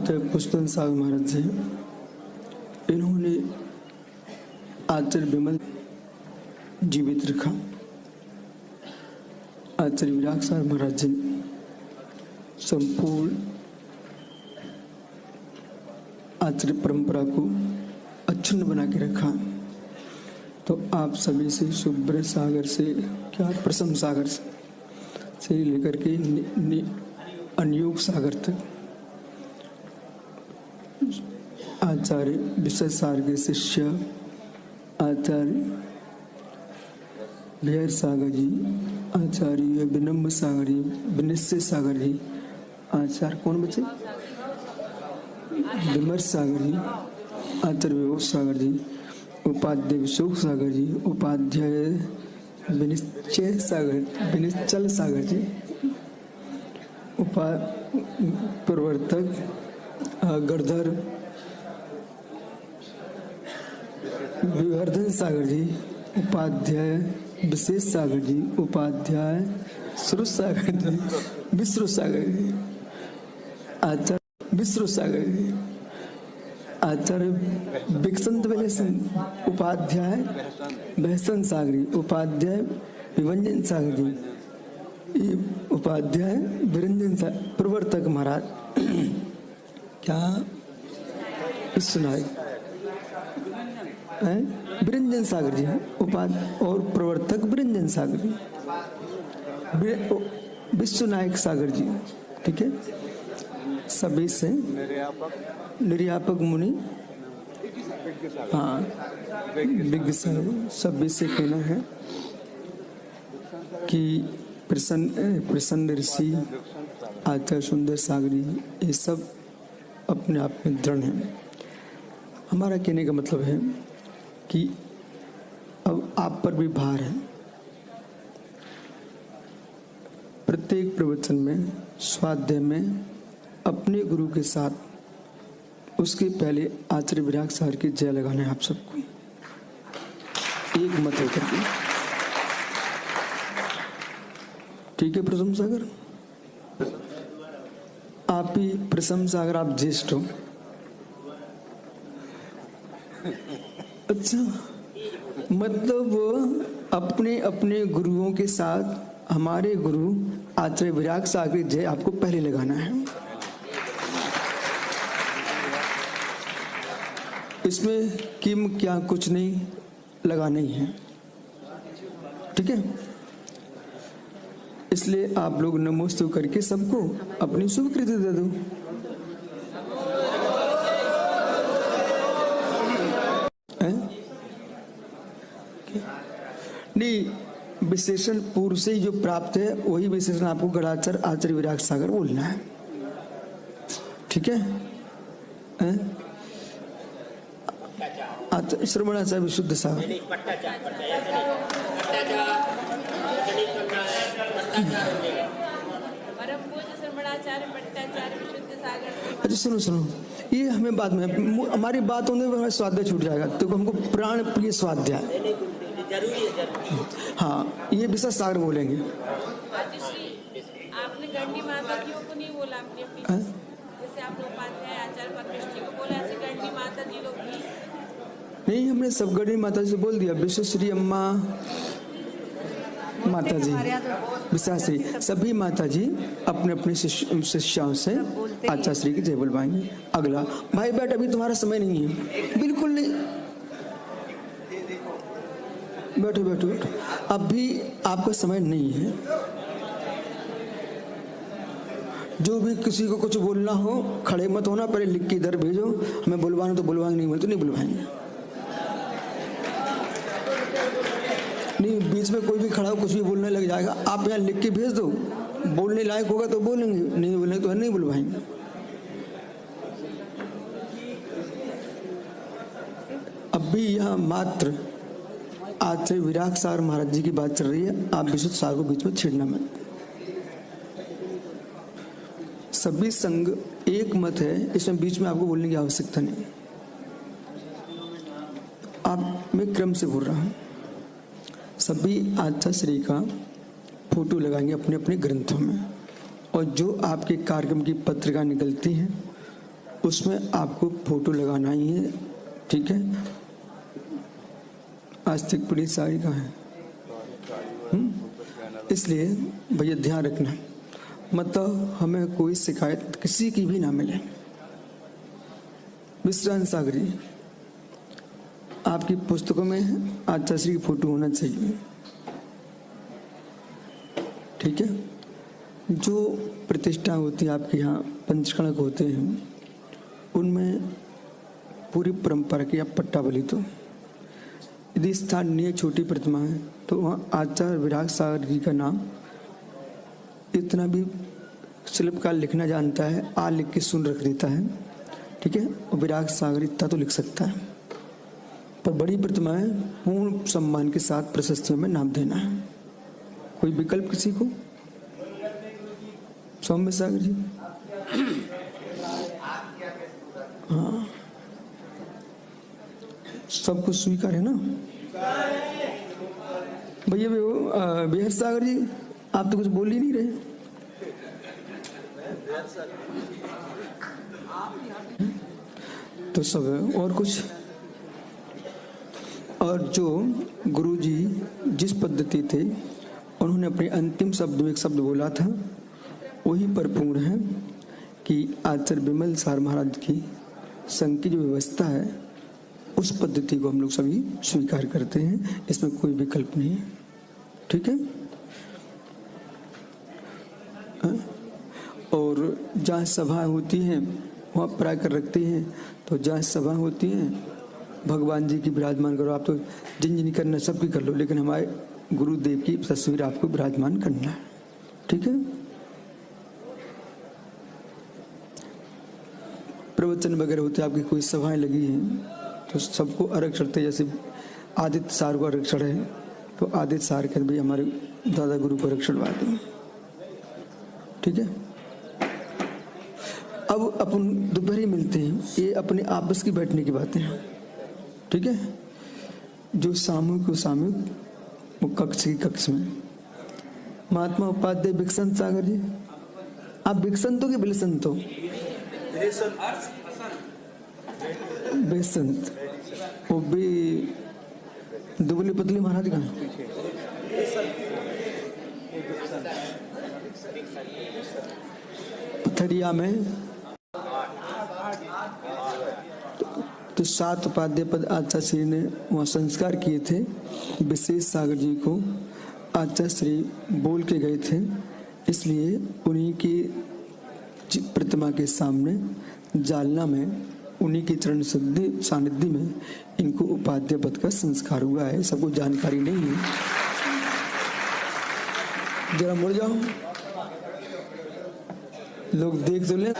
संत पुष्पन सागर महाराज जी, इन्होंने आचार्य विमल जीवित रखा। आचार्य विराग सागर महाराज जी संपूर्ण आचार्य परंपरा को अक्षुण्ण बना के रखा। तो आप सभी से शुभ्र सागर से क्या प्रसम सागर से लेकर के अनयोग सागर तक आचार्य विशेष सागर के शिष्य आचार्य भैर सागर जी, आचार्य विनम्र सागर जी, विनिश्चय सागर जी, आचार्य कौन बचे विमर्श सागर जी, आचार्य विभोग सागर जी, उपाध्याय विशोक सागर जी, उपाध्याय विनिश्चय सागर विनिश्चल सागर जी, प्रवर्तक गढ़धर विवर्धन सागर जी, उपाध्याय विशेष सागर जी, उपाध्याय श्रुत सागर जी, विश्रुत सागर जी, आचार्य विश्रुत सागर जी, आचार्य विकसंत वेलेसन, उपाध्याय बहसन सागरी, उपाध्याय विभंजन सागर जी, उपाध्याय विरंजन सागर, प्रवर्तक महाराज क्या विश्वनायक विरंजन सागर जी, उपाध्याय और प्रवर्तक विरंजन सागर जी, विश्वनायक सागर जी। ठीक है, सभी से निर्यापक मुनि, हाँ विज्ञ सागर, सभी से कहना है कि प्रसन्न ऋषि आचार्य सुंदर सागरी, ये सब अपने आप में दृढ़ हैं। हमारा कहने का मतलब है कि अब आप पर भी भार है। प्रत्येक प्रवचन में स्वाध्याय में अपने गुरु के साथ उसके पहले आचार्य विराग सागर की जय लगाना है। आप सबको एक मत होकर के, ठीक है। प्रसम सागर आप ही, प्रसम सागर आप ज्येष्ठ हो। अच्छा, मतलब अपने अपने गुरुओं के साथ हमारे गुरु आचार्य विराग सागर जय आपको पहले लगाना है। इसमें किम क्या कुछ नहीं लगाना ही है, ठीक है। इसलिए आप लोग नमोस्तु करके सबको अपनी स्वीकृति दे दो। नहीं, विशेषण पूर्व से जो प्राप्त है वही विशेषण आपको गढ़ाचार्य आचार्य विराग सागर बोलना है, ठीक है। श्रवणाचार्य विशुद्ध सागर, अच्छा सुनो सुनो, ये हमें बाद में, हमारी बात होने में स्वाध्याय छूट जाएगा, तो हमको प्राण प्रिय स्वाध्याय, हाँ ये विशेष सागर बोलेंगे। आपने गंडी माता जी को नहीं बोला, जैसे आप लोग उपाध्याय आचार्य परमेश्वर जी को बोला, ऐसे गंडी माता जी लोग नहीं, हमने सब गंडी माता जी से बोल दिया। विश्वश्री अम्मा माता जी, विशाश्री, सभी माता जी अपने अपने शिष्यों से आचार्य श्री की जय बुलवाएंगे। अगला भाई बेटा, अभी तुम्हारा समय नहीं है, बिल्कुल नहीं, बैठो बैठो बैठो, अभी आपका समय नहीं है। जो भी किसी को कुछ बोलना हो खड़े मत होना, पहले लिख के इधर भेजो, हमें बुलवाना तो बुलवाएंगे, नहीं बोले तो नहीं बुलवाएंगे। नहीं, बीच में कोई भी खड़ा हो कुछ भी बोलने लग जाएगा, आप यहाँ लिख के भेज दो, बोलने लायक होगा तो बोलेंगे, नहीं बोलेंगे तो नहीं बुलवाएंगे। अभी यहाँ मात्र आचार्य विराग सागर महाराज जी की बात चल रही है, आप विशुद्ध सागर को बीच में छेड़ना मत। सभी संघ एक मत है, इसमें बीच में आपको बोलने की आवश्यकता नहीं। आप मैं क्रम से बोल रहा हूं। सभी आचार्य श्री का फोटो लगाएंगे अपने अपने ग्रंथों में, और जो आपके कार्यक्रम की पत्रिका निकलती है उसमें आपको फोटो लगाना ही है, ठीक है। आस्तिक पीड़ित साड़ी कहाँ है? इसलिए भैया ध्यान रखना, मतलब हमें कोई शिकायत किसी की भी ना मिले। विश्रांत सागरी, आपकी पुस्तकों में आचार्य श्री की फोटो होना चाहिए, ठीक है। जो प्रतिष्ठा होती है आपके यहाँ, पंचकणक होते हैं, उनमें पूरी परंपरा की आप पट्टा बलि तो यदि स्थानीय छोटी प्रतिमा है तो वहाँ आचार्य विराग सागर जी का नाम इतना भी शिल्पकार लिखना जानता है, आ लिख के सुन रख देता है, ठीक है। और विराग सागर इतना तो लिख सकता है, पर बड़ी प्रतिमाएं पूर्ण सम्मान के साथ प्रशस्तियों में नाम देना है। कोई विकल्प किसी को? सौम्य सागर जी, हाँ, सबको स्वीकार है ना? भैया बेहर सागर जी, आप तो कुछ बोल ही नहीं रहे। तो सब है और कुछ? और जो गुरुजी जिस पद्धति थे, उन्होंने अपने अंतिम शब्द में एक शब्द बोला था, वही परिपूर्ण है कि आचार्य विमल सार महाराज की संघ की जो व्यवस्था है, उस पद्धति को हम लोग सभी स्वीकार करते हैं, इसमें कोई विकल्प नहीं है, ठीक है। और जहाँ सभा होती हैं वहाँ प्राय कर रखते हैं, तो जहाँ सभा होती हैं भगवान जी की विराजमान करो। आप तो जिन करना सबकी कर लो, लेकिन हमारे गुरुदेव की तस्वीर आपको विराजमान करना है, ठीक है। प्रवचन वगैरह होते, आपकी कोई सभाएं लगी हैं तो सबको अर्घ चढ़ते, जैसे आदित्य सार को अर्घ चढ़े तो आदित्य सार कर भी हमारे दादा गुरु को अर्घ चढ़वा दें, ठीक है। अब अपन दोपहरी मिलते हैं, ये अपने आपस की बैठने की बातें हैं, ठीक है। जो सामूहिक को सामूहिक, वो कक्ष की कक्ष में। महात्मा उपाध्याय विकसंत सागर जी, आप विकसंत हो कि बिलसंत हो? बेसंत, वो भी दुबली पतली महाराज का पथरिया में। तो 7 उपाध्याय पद आचार्य श्री ने वहाँ संस्कार किए थे। विशेष सागर जी को आचार्य श्री बोल के गए थे, इसलिए उन्हीं की प्रतिमा के सामने जालना में उन्हीं के चरण सानिध्य में इनको उपाध्याय पद का संस्कार हुआ है। सबको जानकारी नहीं है, जरा मुड़ जाओ, लोग देख तो ले।